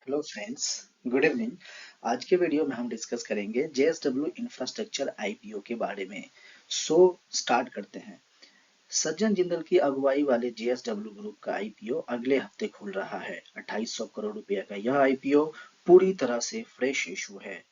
Hello friends, good evening. आज के video में हम डिस्कस करेंगे जेएसडब्ल्यू इंफ्रास्ट्रक्चर आईपीओ के बारे में। सो स्टार्ट करते हैं। सज्जन जिंदल की अगुवाई वाले जेएसडब्ल्यू ग्रुप का आईपीओ अगले हफ्ते खुल रहा है। 2800 करोड़ रुपए का यह आईपीओ पूरी तरह से फ्रेश इशू है।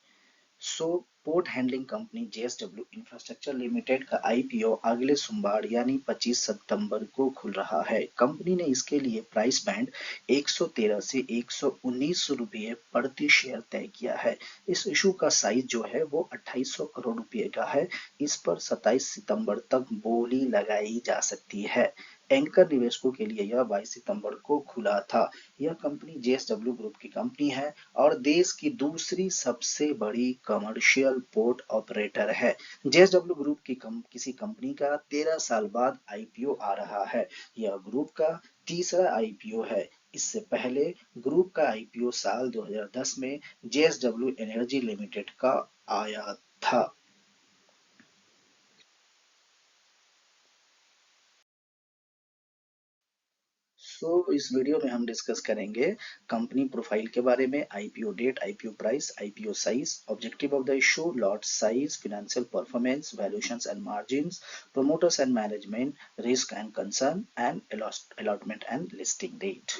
So port handling company JSW infrastructure limited का आईपीओ अगले सोमवार यानी 25 सितंबर को खुल रहा है। कंपनी ने इसके लिए प्राइस बैंड 113 से 119 रुपये प्रति शेयर तय किया है। इस इशू का साइज जो है वो 2800 करोड़ रुपए का है। इस पर 27 सितंबर तक बोली लगाई जा सकती है। एंकर निवेशकों के लिए यह 22 सितंबर को खुला था। यह कंपनी जेएसडब्ल्यू ग्रुप की कंपनी है और देश की दूसरी सबसे बड़ी कमर्शियल पोर्ट ऑपरेटर है। जेएसडब्ल्यू ग्रुप की किसी कंपनी का 13 साल बाद आईपीओ आ रहा है। यह ग्रुप का तीसरा आईपीओ है। इससे पहले ग्रुप का आईपीओ साल 2010 में जेएसडब्ल्यू एनर्जी लिमिटेड का आया था। इस वीडियो में हम डिस्कस करेंगे कंपनी प्रोफाइल के बारे में, IPO date, IPO price, IPO size, objective of the issue, lot size, financial performance, valuations and margins, promoters and management, risk and concern, and allotment and listing date।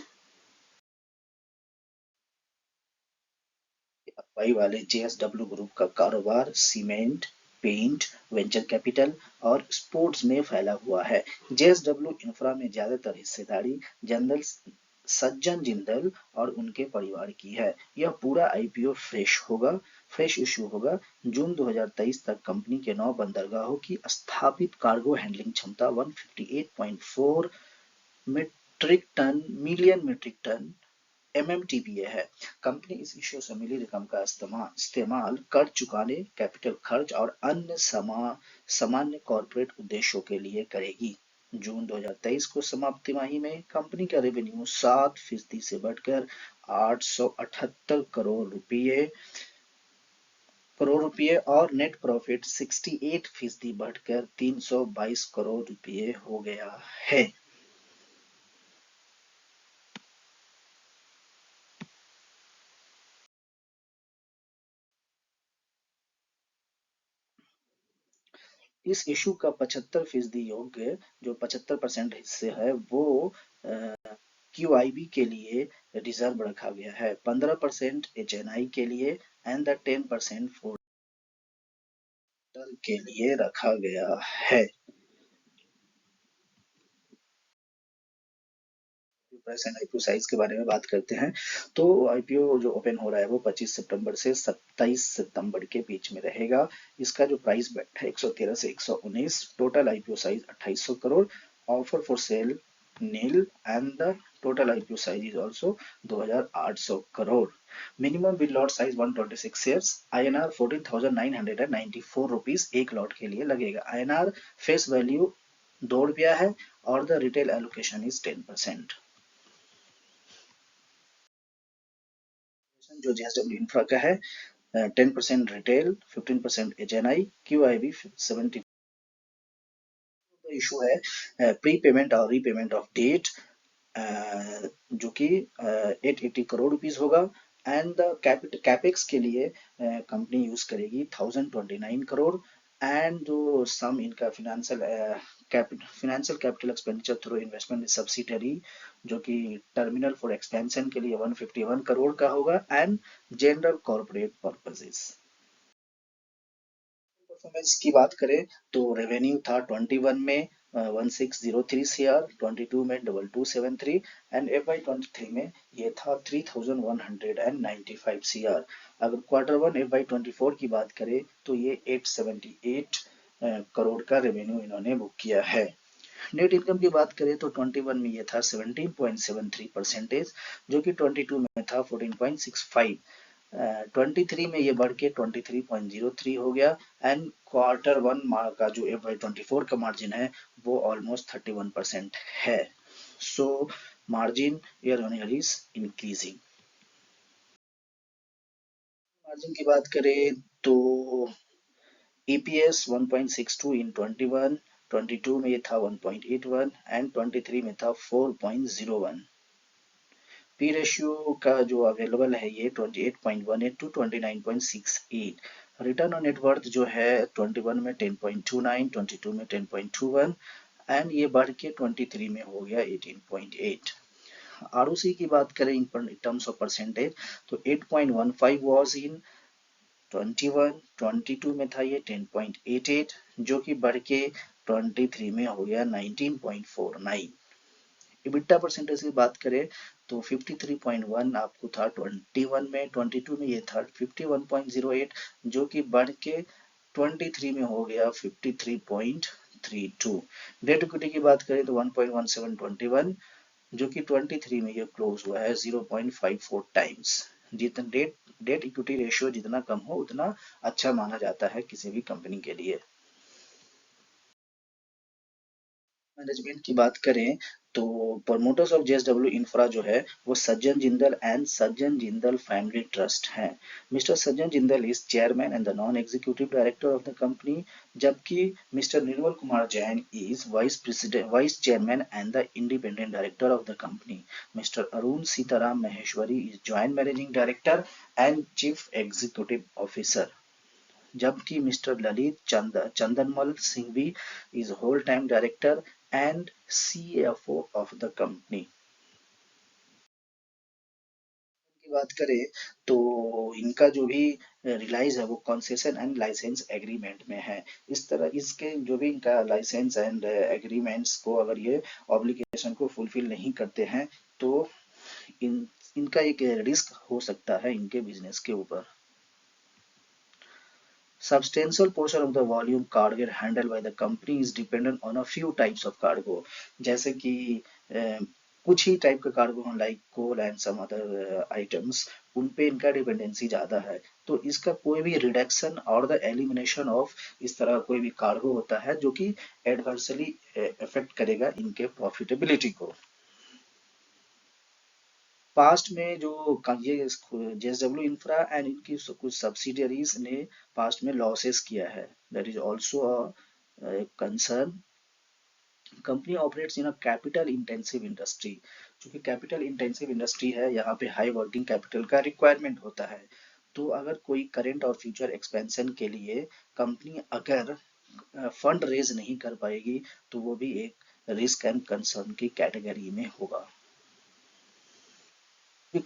अगुवाई वाले JSW group का कारोबार cement, paint, venture capital और sports में फैला हुआ है। JSW infra में ज्यादातर हिस्सेदारी जनरल सज्जन जिंदल और उनके परिवार की है। यह पूरा आईपीओ फ्रेश इशू होगा। जून 2023 तक कंपनी के 9 बंदरगाहों की स्थापित कार्गो हैंडलिंग क्षमता 158.4 मिलियन मीट्रिक टन एमएमटीपीए है। कंपनी इस इश्यू से मिली रकम का इस्तेमाल कर चुकाने, कैपिटल खर्च और अन्य सामान्य कॉर्पोरेट उद्देश्यों के लिए करेगी। जून 2023 को समाप्त तिमाही में कंपनी का रेवेन्यू 7% से बढ़कर 878 करोड़ रुपए और नेट प्रॉफिट 68% बढ़कर 322 करोड़ रुपए हो गया है। इस इशू का 75% योग्य, जो 75% हिस्से है वो क्यूआईबी के लिए रिजर्व रखा गया है, 15% एचएनआई के लिए एंड द 10% फोल्डर के लिए रखा गया है। प्राइस एंड आईपीओ साइज के बारे में बात करते हैं तो आईपीओ जो ओपन हो रहा है वो 25 सितंबर से 27 सितंबर के बीच में रहेगा। इसका जो प्राइस बेट है 113 से 119, total IPO size 2800 crore, offer for sale nil and the total IPO size is also 2800 crore. Minimum bid lot size 126 shares, INR 14,994 rupees एक लॉट के लिए लगेगा। आईएनआर फेस वैल्यू ₹2 है और द रिटेल एलोकेशन इज 10%। जो जेएसडब्ल्यू इंफ्रा का है 10% रिटेल, 15% एचएनआई, क्यूआईबी 70। इशू है प्री पेमेंट और रीपेमेंट ऑफ डेट, जो कि 880 करोड़ रुपीस होगा। एंड द कैपेक्स के लिए कंपनी यूज करेगी 1029 करोड़। एंड जो सम इनका financial capital expenditure through investment subsidiary, जो कि टर्मिनल फॉर एक्सपेंशन के लिए 151 करोड़ का होगा। And general corporate purposes. Performance की बात करें तो रेवेन्यू था 21 में 1603 सीआर, 22 में 2273 एंड एफवाई 23 में ये था 3195 सीआर। अगर क्वार्टर वन एफवाई 24 की बात करें तो ये 878 करोड़ का रेवेन्यू इन्होंने बुक किया है। नेट इनकम की बात करें तो 21 में ये था 17.73%, जो कि 22 में था 14.65। 23 में ये बढ़ के 23.03 हो गया। एंड क्वार्टर वन का जो FY24 का मार्जिन है वो ऑलमोस्ट 31% है। So margin year on year is increasing. Margin की बात करें तो EPS 1.62 इन 21, 22 में ये था 1.81 एंड 23 में था 4.01। पी रेशियो का जो अवेलेबल है ये 28.18 टू 29.68। रिटर्न ऑन नेटवर्थ जो है 21 में 10.29, 22 में 10.21 एंड ये बढ़ के 23 में हो गया 18.8। आरओसी की बात करें इन टर्म्स ऑफ परसेंटेज तो 8.15 वाज इन 21, 22 में था ये 10.88 जो कि बढ़ के 23 में हो गया 19.49। इबिटा परसेंटेज की बात करें तो 53.1 आपको था 21 में, 22 में ये था 51.08 जो कि बढ़ के 23 में हो गया 53.32। डेट इक्विटी की बात करें तो 1.1721 जो कि 23 में ये क्लोज हुआ है 0.54 टाइम्स। जितना डेट डेट इक्विटी रेशियो जितना कम हो उतना अच्छा माना जाता है किसी भी कंपनी के लिए। मैनेजमेंट की बात करें तो प्रमोटर्स ऑफ जेएसडब्ल्यू इंफ्रा जो है वो सज्जन Jindal and Sajjan Jindal family trust है। Mister Sajjan Jindal is chairman and the non executive director of the company, जबकि mister Nirmal Kumar Jain is vice chairman and the independent director of the company. Mister Arun Sitaram Maheshwari is joint managing director and chief executive officer, जबकि mister Lalit Chandanmal Singhvi is whole time director and CFO of the company. की बात करें तो इनका जो भी relies है वो कंसेशन एंड लाइसेंस एग्रीमेंट में है। इस तरह इसके जो भी इनका लाइसेंस एंड एग्रीमेंट्स को अगर ये ऑब्लिगेशन को फुलफिल नहीं करते हैं तो इनका एक रिस्क हो सकता है इनके बिजनेस के ऊपर। Substantial portion of the volume cargo handled by the company is dependent on a few types of cargo, जैसे कि कुछ ही टाइप का cargo like coal and some other items उन पे इनका डिपेंडेंसी ज्यादा है। तो इसका कोई भी रिडक्शन और द एलिमिनेशन ऑफ इस तरह कोई भी कार्गो होता है जो कि एडवर्सली इफेक्ट करेगा इनके प्रॉफिटेबिलिटी को। पास्ट में जो ये जेएसडब्ल्यू इंफ्रा एंड इनकी कुछ सब्सिडियरीज ने पास्ट में लॉसेस किया है, that is also a concern. Company operates in a capital intensive industry, क्योंकि कैपिटल इंटेंसिव इंडस्ट्री है यहाँ पे हाई वर्किंग कैपिटल का रिक्वायरमेंट होता है। तो अगर कोई करेंट और फ्यूचर एक्सपेंशन के लिए कंपनी अगर फंड रेज नहीं कर पाएगी तो वो भी एक रिस्क एंड कंसर्न की कैटेगरी में होगा।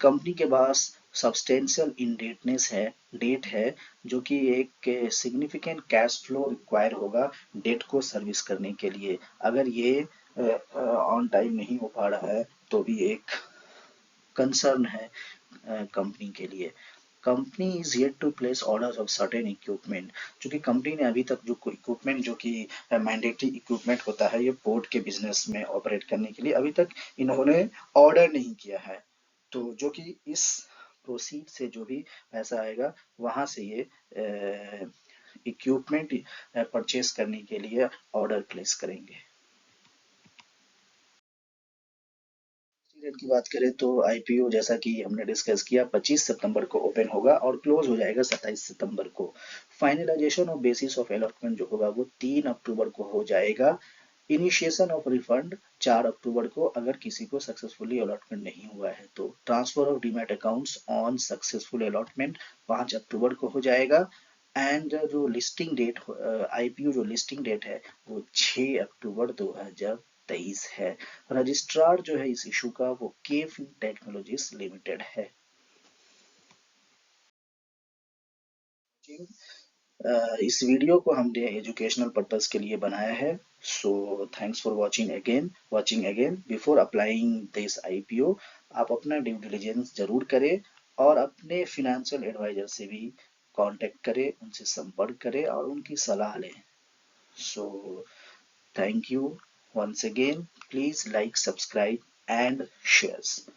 कंपनी के पास सब्सटेंशियल इंडेटनेस है, डेट है, जो कि एक सिग्निफिकेंट कैश फ्लो रिक्वायर होगा डेट को सर्विस करने के लिए। अगर ये ऑन टाइम नहीं हो पा रहा है तो भी एक कंसर्न है कंपनी के लिए। Company is yet to place orders of certain equipment, क्योंकि कंपनी ने अभी तक जो इक्विपमेंट जो कि मैंडेटरी इक्विपमेंट होता है ये पोर्ट के बिजनेस में ऑपरेट करने के लिए अभी तक इन्होंने ऑर्डर नहीं किया है। तो जो कि इस प्रोसीड से जो भी पैसा आएगा वहां से ये इक्विपमेंट परचेस करने के लिए ऑर्डर प्लेस करेंगे। डेट की बात करें तो आईपीओ जैसा कि हमने डिस्कस किया 25 सितंबर को ओपन होगा और क्लोज हो जाएगा 27 सितंबर को। Finalisation of basis of allotment जो होगा वो 3 अक्टूबर को हो जाएगा। इनिशिएशन ऑफ रिफंड 4 अक्टूबर को अगर किसी को सक्सेसफुली अलॉटमेंट नहीं हुआ है तो। Transfer of demat accounts on successful allotment 5 अक्टूबर को हो जाएगा। एंड जो लिस्टिंग डेट आईपीओ जो लिस्टिंग डेट है वो 6 अक्टूबर 2023 है। रजिस्ट्रार जो है इस इशू का वो केफिन टेक्नोलॉजीज लिमिटेड है। इस वीडियो को हमने एजुकेशनल पर्पस के लिए बनाया है। So thanks for watching again before applying this IPO. आप अपना ड्यू डिलिजेंस जरूर करें और अपने फिनेंशियल एडवाइजर से भी कांटेक्ट करें, उनसे संपर्क करें और उनकी सलाह लें। So thank you once again, please like, subscribe and shares.